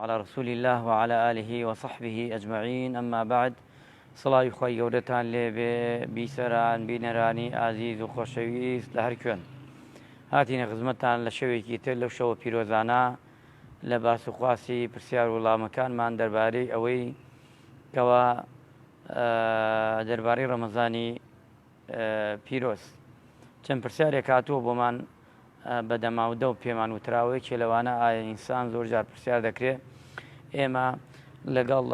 على رسول الله وعلى آله وصحبه أجمعين أما بعد صلاة خوي گەورەتان لێبێ بیسەران بینەرانی ئازیز و خۆشەویست لە هەر کوێن هاتینە خزمەتتان لە شەوێکی تر لەو شەوە پیرۆزانە لە باس و خواسی پرسیار وڵامەکانمان دەربارەی ئەوەی کەوا دەربارەی ڕەمەزانی پیرۆز چەند پرسیارێک هاتووە بۆمان بەدەماودە و پێمان وتراوەی کێ لەوانە ئایا ئینسان زۆر جار پرسیار دەکرێت ئێمە لەگەڵ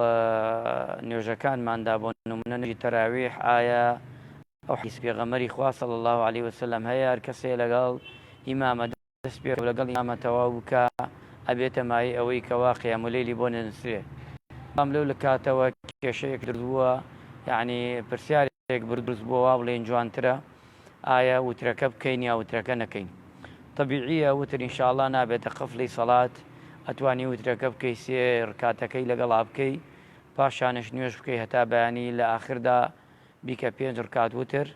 نوێژەکانماندا بۆ نمونە نوێژی تەراویح ئایا ئەو حەدیث پێغەمبەری خوا صلی الله عليه وسلم هەیە هەر کەسێ لەگەڵ ئیمامە دەست پێ لەگەڵ ئیمامە تەواو بکە ئەبێتە مای ئەوەی کەوا قیام اللەیلی بۆ نەنووسرێ بەڵام لەو لە کاتەوە کێشەیەک دروستبووە یعنی پرسیارێک دروست بووە وا بڵێن جوانترە ئایا وترەکە بکەین یا وترەکە نەکەین طبیعیە وتر ئینشاءالله نابێتە قفڵی سەڵات ئەتوانی وترەکە بکەی سێ ڕکاتەکەی لەگەڵا بکەی پاشانش نوێژ بکەی هەتا بەیانی لە ئاخردا بیکە 5 ڕکات وتر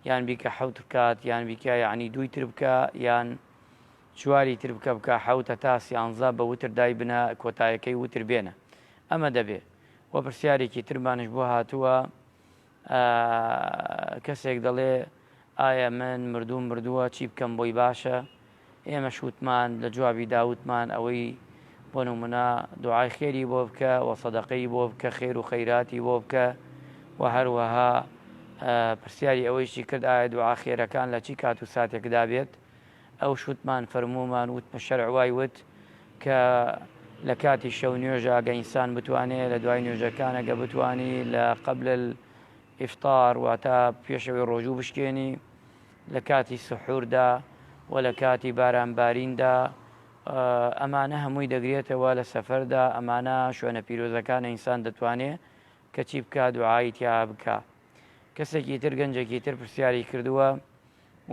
یان بیکە 7 ڕکات یان بیکە یعنی 2 تر بکە یان 4 تر بکە 7 تا 11 بە وتر دای بنە کۆتایەکەی وتر بێنە ئەمە دەبێ وە پرسیارێکی ترمانش بۆ هاتووە کەسێک دەڵێ ئایا من مردووە چی بکەم بۆی باشە ئێمە شوتمان لە جوابی داوتمان ئەوەی بۆ نمونە دوعای خێری بۆ بکە و سەدەقەی بۆ بکە خێر و خەیراتی بۆ بکە و هەروەها پرسیاری ئەوەیشی کرد ئایا دوعا خێرەکان لە چی کات و ساتێکدا بێت ئەو شوتمان فەرمومان وتمە شەرع وای وت کە لە کاتی شەو نوێژە ئەگە ئینسان بتوانێت لە دوای نوێژەکان ئەگە بتوانی لە قبل ئیفطار واتە پێشەوەی ڕۆژوو بشکێنی لە کاتی سحوردا و لە کاتی بارانباریندا ئەمانە هەمووی دەگرێتەوە لە سەفەردا ئەمانە شوێنە پیرۆزەکانە ئینسان دەتوانێت کە چی بکە دوعای تیا بکە کەسێکی تر گەنجێکی تر پرسیاری کردووە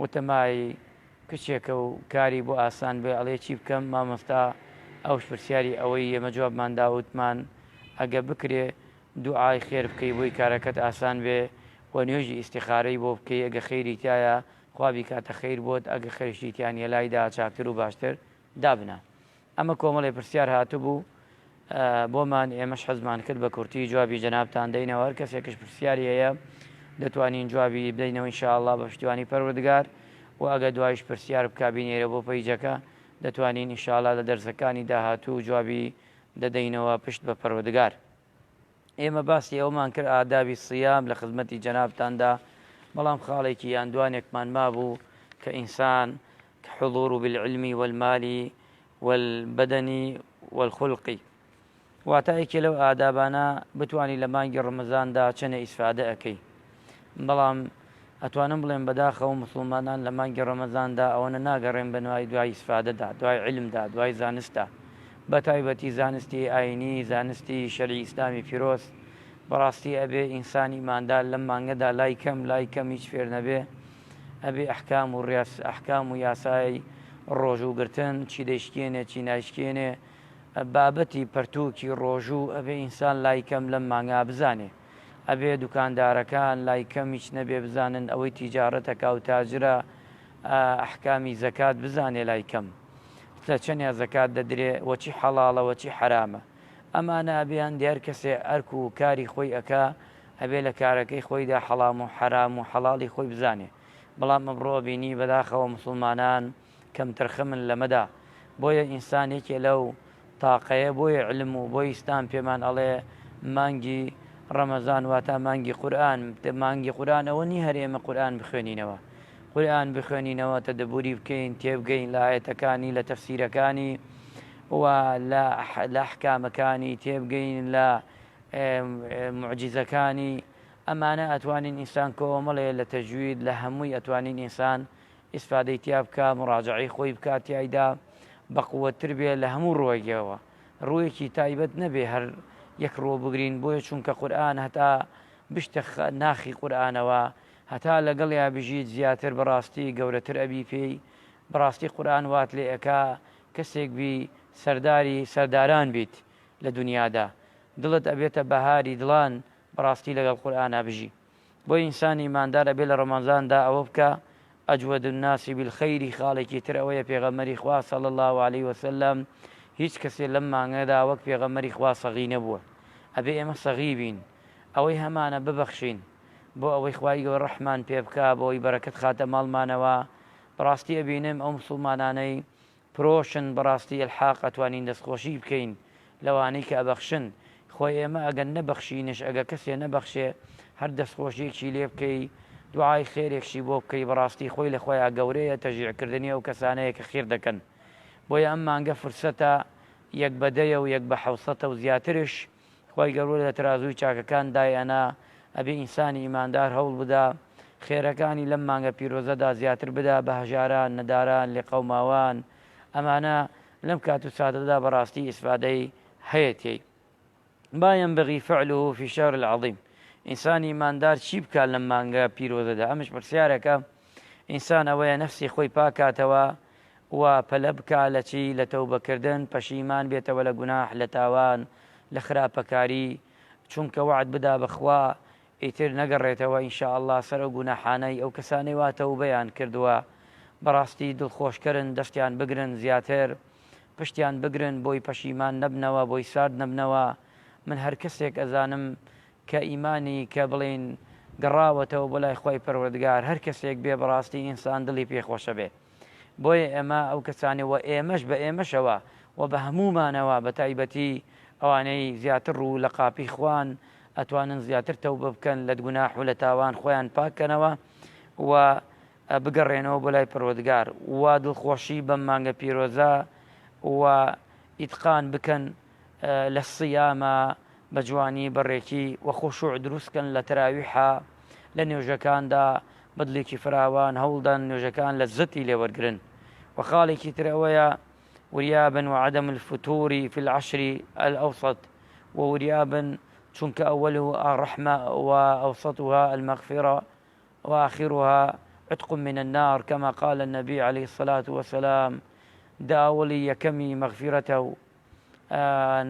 وتەمای کچێکە و کاری بۆ ئاسان بێ ئەڵێ چی بکەم مامۆستا ئەوش پرسیاری ئەوەی ئێمە جوابمان داوتمان ئەگە بکرێ دوعای خێر بکەی بۆی کارەکەت ئاسان بێ و نوێژی ئیستیخارەی بۆ بکەی ئەگە خەیری تایە خوابی کاتە خەیر بۆت ئەگە خەریشتیانە لایدا چاکتر و باشتر دابنا ئەمە کۆمەڵی پرسیار هاتوبوو بۆمان ئێمەش حەزمان کرد بە کورتی جوابی جەنابتان دەینەوە هەر کەسێکش پرسیاری هەیە دەتوانین جوابی بدەینەوە ئینشاءالله بە پشتیوانی پەروەردگار و ئەگە دوایش پرسیار بکبینێرە بۆ پەیجەکە دەتوانین ئینشاءالله لە دەرسەکانی داهاتوو جوابی دەدەینەوە پشت بە پەروەردگار ئێمە باسی ئەومان کرد ئادابی سیام لە خزمەتی جەنابتاندا بەڵام خاڵێکی یان دوانێکمان مابوو کە ئینسان حضور بالعلم والمال والبدن والخلق واتایەکی لەو ئادابانە بتوانی لە مانگی ڕەمەزاندا چەنە ئیسفادە ئەەکەی بەڵام ئەتوانم بڵێن بەداخەوە مسلمانان لە مانگی ڕەمەزاندا ئەوەنە ناگەڕێن بەنوای دوای ئیسفادەدا دوای علمدا دوای زانستدا بە تایبەتی زانستی ئاینی زانستی شەرعی ئیسلامی پیرۆز بەڕاستی ئەبێ ئینسانی ماندار لەم مانگەدا لای کەم هیچ فێر نەبێ ئەبێ ئەحکام و یاسای ڕۆژووگرتن چی دەیشکێنێ چی نایشکێنێ بابەتی پەرتووکی ڕۆژوو ئەبێ ئینسان لای کەم لەم مانگا بزانێ ئەبێ دوکاندارەکان لای کەم هیچ نەبێ بزانن ئەوەی تیجارەتەکە و تاجرە ئەحکامی زەکات بزانێ لای کەم چەندیا زەکات دەدرێ وەچی حەڵاڵە وەچی حرامە ئەمانە ئەبیان دیار کەسێ ئەرک و کاری خۆی ئەکا ئەبێ لە کارەکەی خۆیدا حەڵام و حرام و حەڵاڵی خۆی بزانێ بەڵام ئەمڕۆ بینی بەداخەوە مسلمانان کەم تەرخەمن لەمەدا بۆیە ئینسانێکێ لەو تاقەیە بۆیە علم و بۆی ئیسلام پێمان ئەڵێ مانگی ڕەمەزان واتە مانگی قورئان مانگی قورئان ئەوە نی هەر ئێمە قورئان بخوێنینەوە قورئان بخوێنینەوە تەدەبوری بکەین تێبگەین لە ئایەتەکانی لە تەفسیرەکانی و لە ئەحکامەکانی تێبگەین لە معجیزەکانی ئەمانە ئەتوانین ئینسان کۆمەڵێ لە تەجوید لە هەمووی ئەتوانین ئینسان ئیسفادەی تیا بکە مڕاجعەی خۆی بکات تیایدا بەقووەتر بێ لە هەموو ڕۆیەوە ڕوویەکی تایبەت نەبێ هەر یەک ڕۆ بگرین بۆیە چونکە قورئان هەتا بشتە ناخی قورئانەوە هەتا لەگەڵ یا بژیت زیاتر بەڕاستی گەورەتر ئەبی پێی بەڕاستی قورئان وات لێ ئەکا کەسێک بی سەرداران بیت لە دنیادا دڵت ئەبێتە بەهاری دڵان بەڕاستی لەگەڵ قورئانە بژی بۆ ئینسانی ماندار ئەبێ لە ڕەمەزاندا ئەوە بکە ئەجود الناس بالخەیری خاڵێکی تر ئەوەیە پێغەمبەری خوا صلی الله عليه وسلم هیچ کەسێ لەم مانگەدا وەک پێغەمبەری خوا سەغی نەبووە. ئەبێ ئێمە سەغی بین، ئەوەی هەمانە ببەخشین بۆ ئەوەی خوای گەورە ڕەحمان پێ بکا، بۆی بەرەکەت خاتە ماڵمانەوە. بەڕاستی ئەبینم ئەو مسڵمانانەی پرۆشن بەڕاستی ئەلحاق ئەتوانین دەستخۆشی بکەین لەوانەی کە ئەبەخشن. خۆی ئێمە ئەگەر نەبەخشینش، ئەگە کەسێ نەبەخشێ هەر دەستخۆشیێکی لێ بکەی، دوعای خێرێکشی بۆ بکەی، بەڕاستی خۆی لە خۆیان گەورەیە تەژیعکردنی ئەو کەسانەیە کە خێر دەکەن. بۆیە ئەم مانگە فرسەتە یەک بەدەیە و یەک بە 700 و زیاترش خۆی گەورە لە ترازووی چاکەکان دایەنا. ئەبێ ئینسانی ئیماندار هەوڵ بدا خێرەکانی لەم مانگە پیرۆزەدا زیاتر بدا بە هەژاران، نەداران، لێقەوماوان. ئەمانە لەم کات و ساتەدا بەڕاستی ئیسفادەی هەیەتی. ما ينبغي فعله في الشهر العظيم. ئینسانی ئیماندار چی بکات لەم مانگە پیرۆزەدا؟ ئەمش پرسیارەکە. ئینسان ئەوەیە نەفسی خۆی پاکاتەوە و پەلە بکا لە چی؟ لە تەوبەکردن، پەشیمان بێتەوە لە گوناح، لە تاوان، لە خراپەکاری، چونکە وعد بدا بەخوا ئیتر نەگەڕێتەوە ئینشاءالله سەر ئەو گوناحانەی ئەو کەسانەی وا تەوبەیان کردووە. بەڕاستی دڵخۆشکردن، دەستیان بگرن زیاتر، پشتیان بگرن بۆی پەشیمان نەبنەوە، بۆی سارد نەبنەوە. من هەر کەسێک ئەزانم کە ئیمانی کە بڵێن گەڕاوەتەوە بۆ لای خۆی پەروەردگار، هەر کەسێک بێ بەڕاستی ئینسان دڵی پێخۆشە بێ. بۆیە ئێمە ئەو کەسانی وە ئێمەش بە ئێمەشەوە و بە هەمومانەوە بە تایبەتی ئەوانەی زیاتر ڕوو لە قاپی خوان ئەتوانن زیاتر تەوبە بکەن لە گوناح و لە تاوان خۆیان پاکەنەوە و بگەڕێنەوە بۆ لای پەروەردگار و دڵخۆشی بەم مانگە پیرۆزە و ئیتقان بکەن لە سیامە بە جوانی بەڕێکی و خۆشوع دروستکەن لە تەراویحە، لە نوێژەکاندا بەدڵێکی فراوان هەوڵدان نوێژەکان لە زەتی لێوەرگرن. وخاڵێکی تر ئەوەیە وريابا وعدم الفتور في العشر الأوسط، ووريابا چونك أوله الرحمة وأوسطها المغفرة وآخرها عتق من النار، كما قال النبي عليه الصلاة والسلام داولي يكمي مغفرته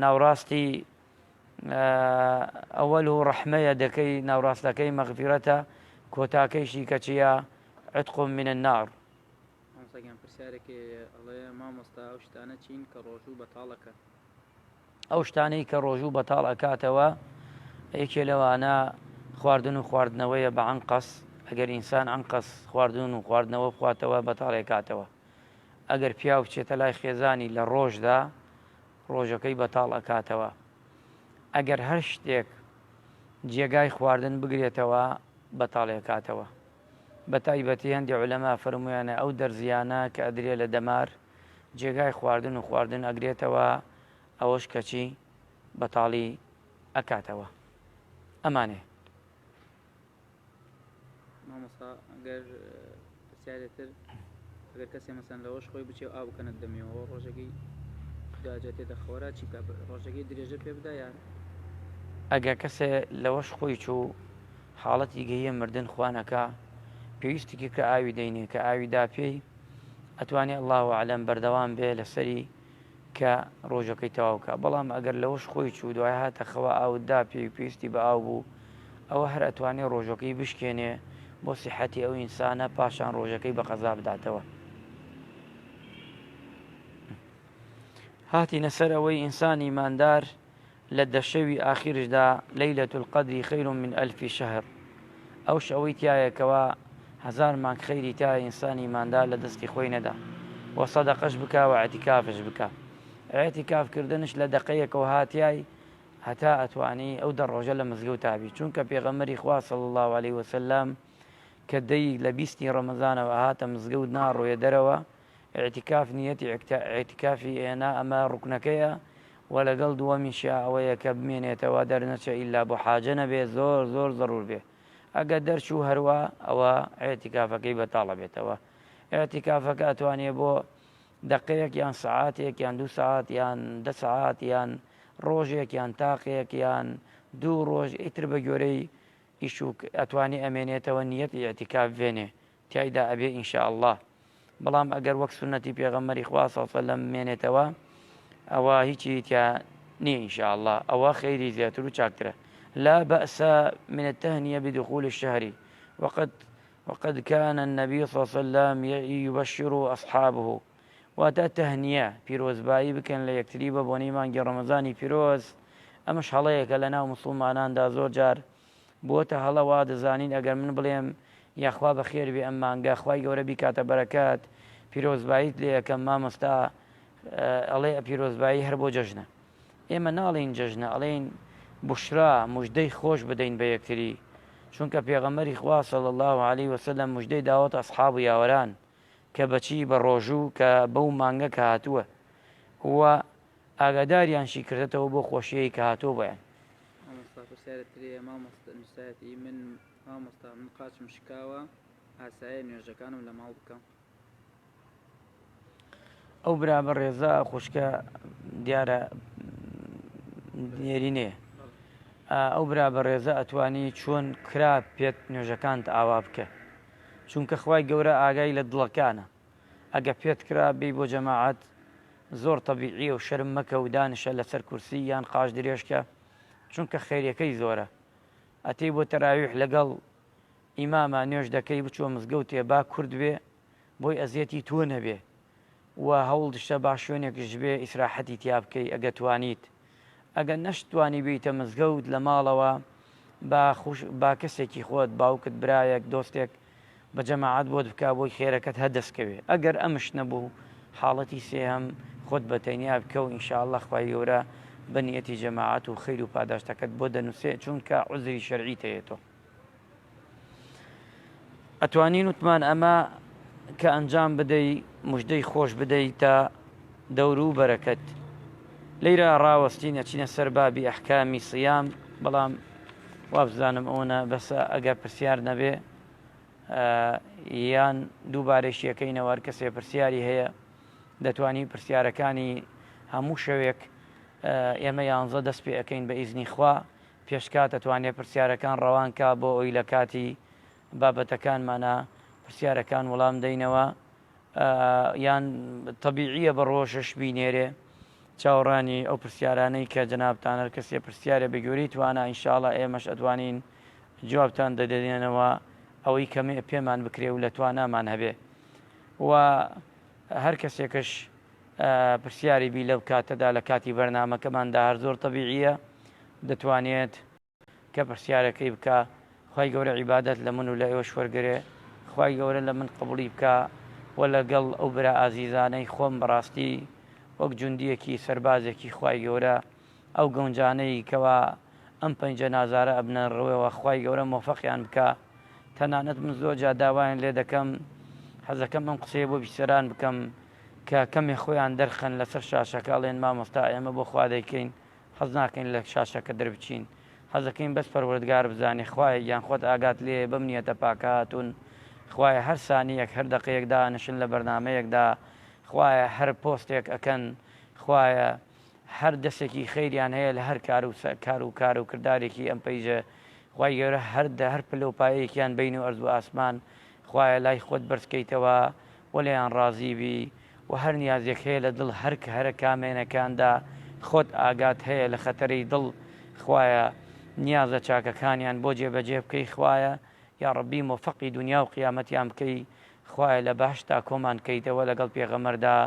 ناوراستي أوله رحمة يدكي ناوراستكي مغفرته کۆتاکەیشی کەچیە عتق من النار. پرسیارێکی ئەڵێ مامۆستا ئەو شتانە چین کە ڕۆژوو بەتاڵەکە؟ ئەو شتانەی کە ڕۆژوو بەتاڵ ئەکاتەوە یەکێ لەوانە خواردن و خواردنەوەیە بە عنقەس. ئەگەر ئینسان عنقەس خواردن و خواردنەوە بخواتەوە بەتاڵ ئەکاتەوە. ئەگەر پیا بچێتە لای خێزانی لە ڕۆژدا ڕۆژەکەی بەتاڵ ئەکاتەوە. ئەگەر هەر شتێک جێگای خواردن بگرێتەوە بەتاڵێکاتەوە. بە تایبەتی هەندی عولەما فەرموویانە ئەو دەرزیانە کە ئەدرێ لە دەمار جێگای خواردن و خواردن ئەگرێتەوە ئەوەش کەچی بەتاڵی ئەکاتەوە. ئەمانێ مامۆستا ئەگەر پرسیارێتر ئەگەر کەسێ مەسەن لەوەش خۆی بچێ ئاو بکەنە دەمیەوە ڕۆژەکەی داجە تێدە خۆرا چی بکە؟ ڕۆژەکەی درێژە پێ بدا یان؟ ئەگەر کەسێ لەوەش خۆی چوو حاڵەتی گەیە مردن خوانەکە پێویستێکی کە ئاوی دەینێ کە ئاویدا پێی ئەتوانێت الله ئەعلەم بەردەوام بێ لەسەری کە ڕۆژەکەی تەواوکە. بەڵام ئەگەر لەوەش خۆی چوو دوای هاتە خەوە ئاوتدا پێویستی بە ئاو بوو ئەوە هەر ئەتوانێت ڕۆژەکەی بشکێنێ بۆ سیحەتی ئەو ئینسانە پاشان ڕۆژەکەی بە قەزا بداتەوە. هاتینە سەر ئەوەی ئینسانی ئیماندار لە دەشەوی ئاخیرشدا لەیلەة القەدری خەیر من ئەلف شەهر، ئەو شەوەی تایەکەوە 1000 مانگ خەیری تا ئینسانی ئیماندار لە دەستی خۆی نەدا و سەدەقەش بکە و ئەعتیکافش بکە. ئەعتیکافکردنش لە دەقەیەکەوە هاتیای هەتا ئەتوانی ئەو دە ڕۆژە لە مزگەوت تابی، چونکە پێغەمبەری خوا صلی الله عليه وسلم کە دەی لە 20 ڕەمەزانەوە هاتە مزگەوت ناڕۆیە دەرەوە ئیعتیکاف نیەتی ئیعتیکافی ئێنا ئەمە ڕوکنەکەیە و لەگەڵ دووەمیشە ئەوەیە کە بمێنێتەوە دەرنەچە ئیلا بۆ حاجە نەبێ زۆر زۆر ضرور بێ. ئەگەر دەرچوو هەروە ئەوە ئیعتیکافەکەی بەتاڵە بێتەوە. ئیعتیکافەکە ئەتوانێت بۆ دەقەیەک یان سەعاتێک یان 2 سەعات یان 10 سەعات یان ڕۆژێک یان تاقێک یان 2 ڕۆژ ئیتر بە گوێرەی ئیشوک ئەتوانی ئەمێنێتەوە نیەتی ئیعتیکاف بێنێ تیایدا ئەبێ ئینشاءالله. بەڵام ئەگەر وەک سونەتی پێغەمبەری خوا صلی الله علیه وسلم مێنێتەوە ئەوە هیچی تیا نییە ئینشاءالله، ئەوە خەیری زیاتر و چاکترە. لا بأس من التهنئة بدخول الشهر وقد كان النبي صلى الله عليه وسلم يبشر أصحابه واتە تەهنیە پیرۆزبایی بکەن لە یەکتری بە بۆنەی مانگی ڕەمەزانی پیرۆز. ئەمەش هەڵەیەکە لە ناو موسڵماناندا زۆر جار بۆتە هەڵەوە دەزانین ئەگەر من بڵێم یاخوا بە خێر بێ ئەم مانگە خوای گەورە بیکاتە بەرەکات پیرۆزباییت لێ یەکەم مامۆستا ئەڵێ پیرۆزبایی هەر بۆ جەژنە. ئێمە ناڵین جەژنە، ئەڵێن بوشرا مژدەی خۆش بدەین بە یەکتری، چونکە پێغەمبەری خوا صلی الله علیه وسلم مژدەی داوەتە ئەسحاب و یاوەران کە بەچی بە ڕۆژوو کە بەو مانگە کە هاتووە و ئاگاداریانشی کردێتەوە بۆ خۆشیەی کە هاتوو بەیان. نووسایەتی من مامۆستا من قاچم شکاوە ئاسایە نوێژەکانم لە ماڵ بکەم. ئەو برا بە ڕێزا خوشکە دیارە نێرینێ ئەو برا بە ڕێزە ئەتوانی چۆن کرا پێت نوێژەکانت ئاوا بکە، چونکە خوای گەورە ئاگای لە دڵەکانە. ئەگە پێت کرا بێ بۆ جەماعەت زۆر تەبیعیە و شەرم مەکە و دانشە لەسەر کورسی یان قاش درێژکە، چونکە خێریەکەی زۆرە. ئەتەی بۆ تەراویح لەگەڵ ئیمامە نوێژ دەکەی بچۆ مزگەوتێ با کورد بێ بۆی ئەزیەتی تۆ نەبێ و هەوڵ دشتە با شوێنێکش بێ ئیسراحەتی تیا بکەی ئەگە توانیت. ئەگەر نەشتوانی بیتە مزگەوت لە ماڵەوە با کەسێکی خۆت باوکت برایەک دۆستێک بە جەماعەت بۆت بکە بۆی خێرەکەت هەدەستکەوێ. ئەگەر ئەمش نەبوو حاڵەتی سێهەم خۆت بە تەنیا بکە و ئینشاءالله خوای گەورە بەنیەتی جەماعەت و خەیر و پاداشتەکەت بۆ دەنووسێ، چونکە عوزری شەرعی هەیەتەوە. ئەتوانین وتمان ئەمە کە ئەنجام بدەی مژدەی خۆش بدەی تا دەور و بەرەکەت. لەیرە ڕاوەستین ئەچینە سەر بابی ئەحکامی سیام، بەڵام وابزانم ئەوە بەسە ئەگە پرسیار نەبێ یان دووبارەی یەکەینەوە کەسێ پرسیاری هەیە دەتوانی پرسیارەکانی هەموو شەوێک ئێمە 11 دەست پێ ئەەکەین بە ئیزنی خوا پێشکات دەتوانێت پرسیارەکان ڕەوانکە بۆ ئەوی لە کاتی بابەتەکانمانە پرسیارەکان وەڵام دەینەوە یان تەبیعیە بە ڕۆژش بینێرێ چاوەڕانی ئەو پرسیارانەی کە جەنابتانە کەسێ پرسیارە بەگوێرەی توانە ئینشاءڵڵا ئێمەش ئەتوانین جوابتان دەدەێنەوە ئەوەی کەمێ پێمان بکرێ و لە توانامان هەبێ و هەر کەسێکش پرسیاری بی لەو کاتەدا لە کاتی بەرنامەکەماندا هەر زۆر تەبیعیە دەتوانێت کە پرسیارەکەی بکە. خوای گەورە عیبادەت لە من و لە ئێوەش وەرگێ، خوای گەورە لە من قبوڵی بکە و لەگەڵ ئەو برا ئازیزانەی خۆم بەڕاستی وەک جوندیەکی سەربازێکی خوای گەورە ئەو گەونجانەی کەوا ئەم پەنجە نازارە ئەبنە ڕوێەوە خوای گەورە مۆفەقیان بکە. تەنانەت من زۆر جا داوایان لێ دەکەم حەزەکەم ئەم قسەیە بۆ بیسەران بکەم کە کەمێ خۆیان دەرخەن لەسەر شاشەکەڵێن مامۆستا ئێمە بۆ خوا دەیکەین حەز ناکەین لە شاشەکە دەربچین، حەزەکەین بەس پەروەردگار بزانێ خوای یان خۆت ئاگات لێ بەم نیەتە پاکهاتوون. خوایە هەر سانیەک هەر دەقەیەکدا نشن لە بەرنامەیەکدا، خوایە هەر پۆستێک ئەکەن، خوایە هەر دەستێکی خەیریان هەیە لە هەر کار و کردارێکی ئەم پەیژە، خوای گەورە هەر پلەپایەکیان بین و ئەرز و ئاسمان خوایە لای خۆت بەرزکەیتەوە و لێیان ڕازی بی و هەر نیازێک هەیە لە دڵ هەرە کامێنەکاندا خۆت ئاگات هەیە لە خەتەری دڵ، خوایە نیازە چاکەکانیان بۆ جێبەجێ بکەی، خوایە یا ڕەبی مۆفەقی دنیا و قیامەتیان بکەی، خوایە لە باشتا کۆمان کەیتەوە لەگەڵ پێغەمەردا.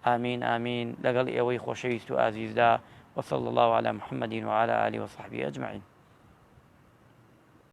ئامین ئامین لەگەڵ ئێوەی خۆشەویست و ئازیزدا وصلى الله على محمد وعلى آله وصحبه أجمعين.